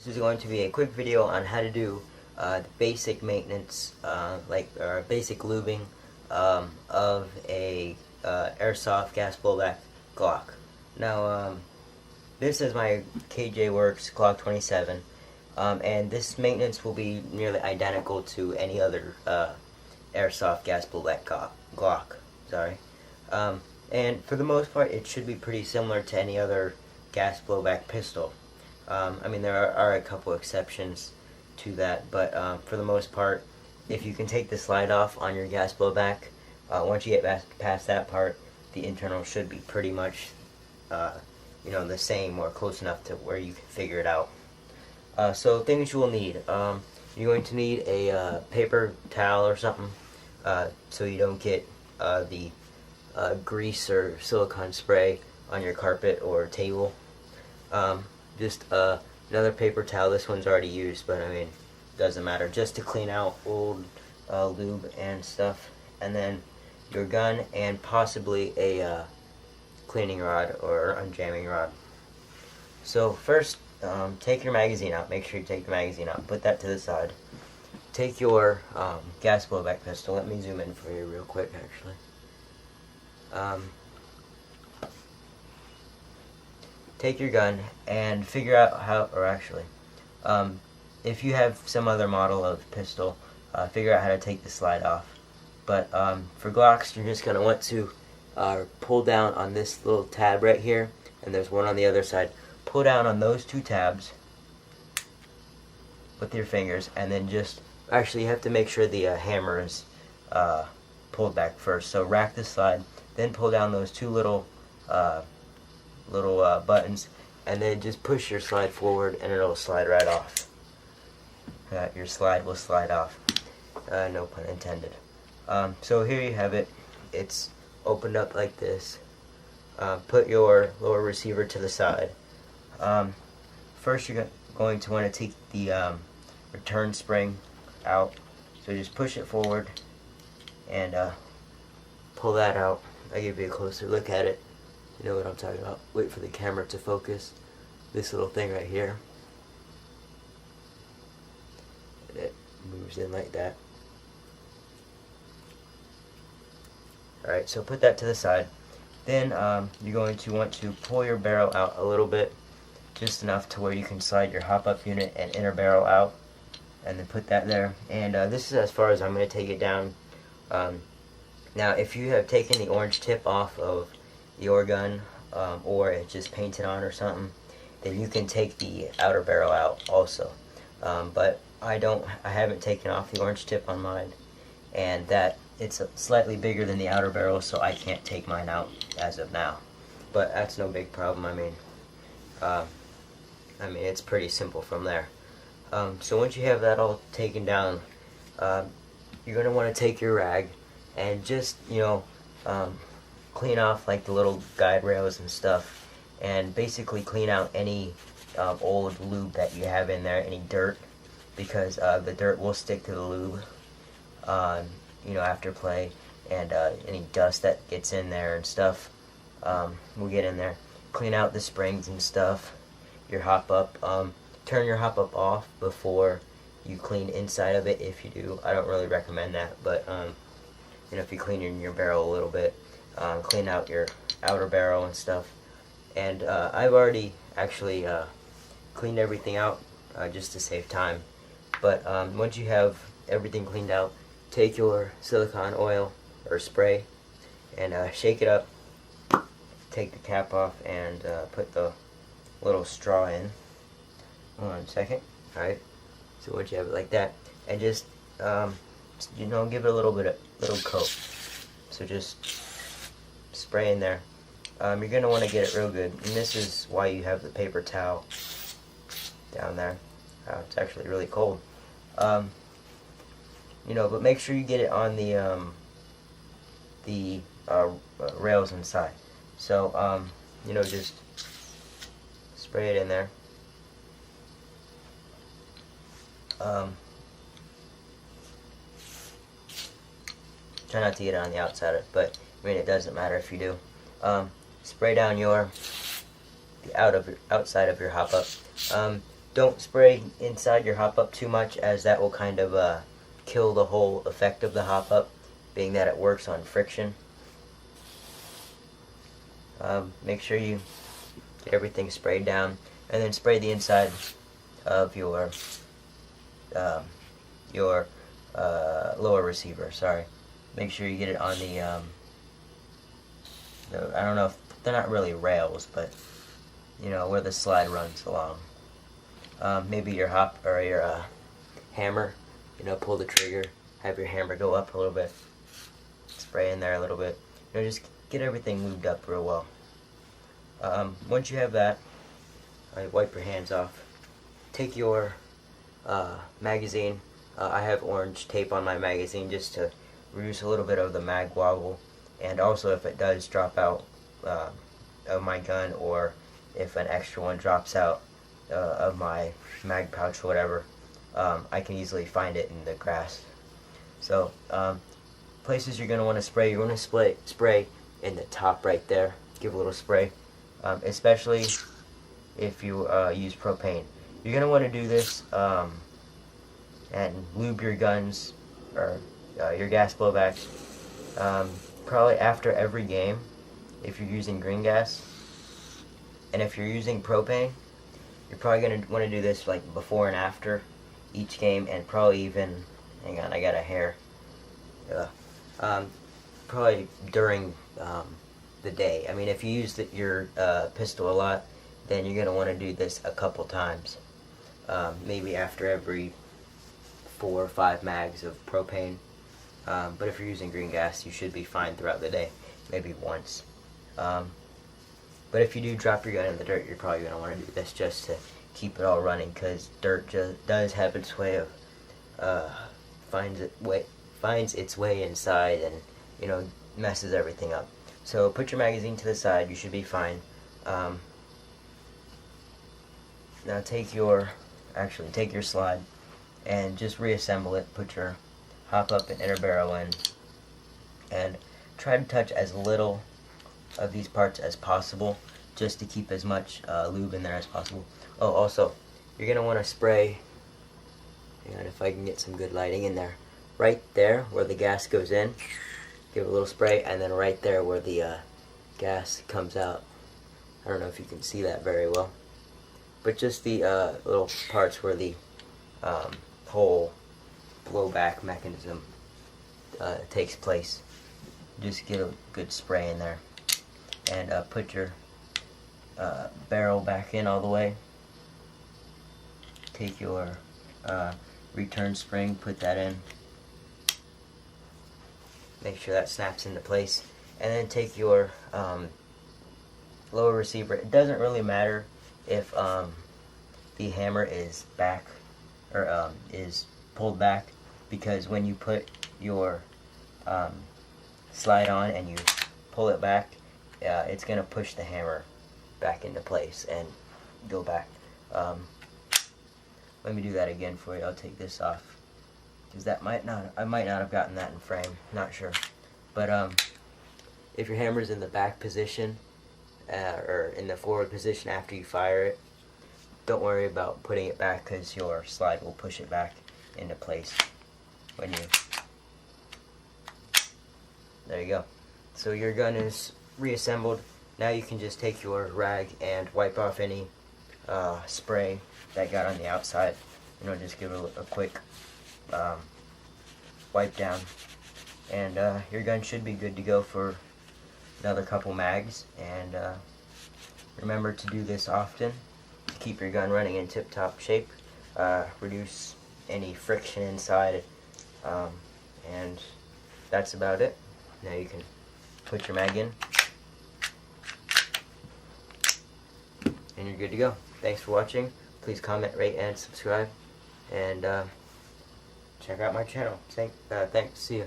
This is going to be a quick video on how to do the basic maintenance, basic lubing of a Airsoft gas blowback Glock. Now, this is my KJ Works Glock 27, and this maintenance will be nearly identical to any other Airsoft gas blowback Glock. Sorry. And for the most part, it should be pretty similar to any other gas blowback pistol. I mean, there are a couple exceptions to that, but for the most part, if you can take the slide off on your gas blowback, once you get past that part, the internal should be pretty much, the same or close enough to where you can figure it out. So things you will need: you're going to need a paper towel or something, so you don't get the grease or silicone spray on your carpet or table. Just another paper towel. This one's already used, but I mean, doesn't matter. Just to clean out old lube and stuff. And then your gun and possibly a cleaning rod or unjamming rod. So first, take your magazine out. Make sure you take the magazine out. Put that to the side. Take your gas blowback pistol. Let me zoom in for you real quick, actually. Take your gun and figure out how, or actually, if you have some other model of pistol, figure out how to take the slide off. But for Glocks, you're just going to want to pull down on this little tab right here, and there's one on the other side. Pull down on those two tabs with your fingers, and then actually you have to make sure the hammer is pulled back first. So rack the slide, then pull down those two little buttons, and then just push your slide forward and it'll slide right off. Your slide will slide off. No pun intended. So here you have it. It's opened up like this. Put your lower receiver to the side. First you're going to want to take the return spring out. So just push it forward and pull that out. I'll give you a closer look at it. You know what I'm talking about. Wait for the camera to focus. This little thing right here. And it moves in like that. Alright, so put that to the side. Then you're going to want to pull your barrel out a little bit. Just enough to where you can slide your hop-up unit and inner barrel out. And then put that there. And this is as far as I'm going to take it down. Now, if you have taken the orange tip off of your gun, or it's just painted on or something, then you can take the outer barrel out also. But I haven't taken off the orange tip on mine, and that it's slightly bigger than the outer barrel, so I can't take mine out as of now. But that's no big problem. I mean, it's pretty simple from there. So once you have that all taken down, you're going to want to take your rag and just, clean off like the little guide rails and stuff, and basically clean out any old lube that you have in there, any dirt, because the dirt will stick to the lube, after play, and any dust that gets in there and stuff will get in there. Clean out the springs and stuff, your hop-up. Turn your hop-up off before you clean inside of it if you do. I don't really recommend that, but if you clean your barrel a little bit, clean out your outer barrel and stuff. And I've already actually cleaned everything out just to save time. But once you have everything cleaned out, take your silicone oil or spray and shake it up. Take the cap off and put the little straw in. 1 second. Alright, so once you have it like that, and just give it a little coat. So just spray in there. You're gonna want to get it real good, and this is why you have the paper towel down there. It's actually really cold. But make sure you get it on the rails inside. So just spray it in there. Try not to get it on the outside of it, but I mean, it doesn't matter if you do. Spray down the outside of your hop-up. Don't spray inside your hop-up too much, as that will kind of kill the whole effect of the hop-up, being that it works on friction. Make sure you get everything sprayed down, and then spray the inside of your lower receiver. Sorry. Make sure you get it on the I don't know if they're not really rails, but you know where the slide runs along. Maybe your hop or your hammer. You know, pull the trigger, have your hammer go up a little bit, spray in there a little bit. You know, just get everything lubed up real well. Once you have that, wipe your hands off. Take your magazine. I have orange tape on my magazine just to reduce a little bit of the mag wobble, and also if it does drop out of my gun, or if an extra one drops out of my mag pouch or whatever, I can easily find it in the grass. So places you're going to want to spray, you're going to spray in the top right there. Give a little spray, especially if you use propane. You're going to want to do this and lube your guns or your gas blowbacks probably after every game if you're using green gas. And if you're using propane, you're probably going to want to do this like before and after each game, and probably even, hang on, I got a hair, probably during the day. I mean, if you use your pistol a lot, then you're going to want to do this a couple times, maybe after every 4 or 5 mags of propane. But if you're using green gas, you should be fine throughout the day, maybe once. But if you do drop your gun in the dirt, you're probably going to want to do this just to keep it all running, because dirt does have its way of finds its way inside, and you know, messes everything up. So put your magazine to the side. You should be fine. Now take your slide and just reassemble it. Put your hop up and inner barrel in, and try to touch as little of these parts as possible, just to keep as much lube in there as possible. Oh, also, you're going to want to spray, and if I can get some good lighting in there, right there where the gas goes in, give a little spray, and then right there where the gas comes out. I don't know if you can see that very well, but just the little parts where the whole blowback mechanism takes place. Just get a good spray in there, and put your barrel back in all the way. Take your return spring, put that in, make sure that snaps into place, and then take your lower receiver. It doesn't really matter if the hammer is back or is pulled back, because when you put your slide on and you pull it back, it's going to push the hammer back into place and go back. Let me do that again for you. I'll take this off, because I might not have gotten that in frame, not sure. But if your hammer's in the back position or in the forward position after you fire it, don't worry about putting it back, because your slide will push it back into place when you... There you go. So your gun is reassembled. Now you can just take your rag and wipe off any spray that got on the outside. You know, just give it a quick wipe down, and your gun should be good to go for another couple mags. And remember to do this often to keep your gun running in tip-top shape, reduce any friction inside, and that's about it. Now you can put your mag in, and you're good to go. Thanks for watching. Please comment, rate, and subscribe, and check out my channel. Thanks. See ya.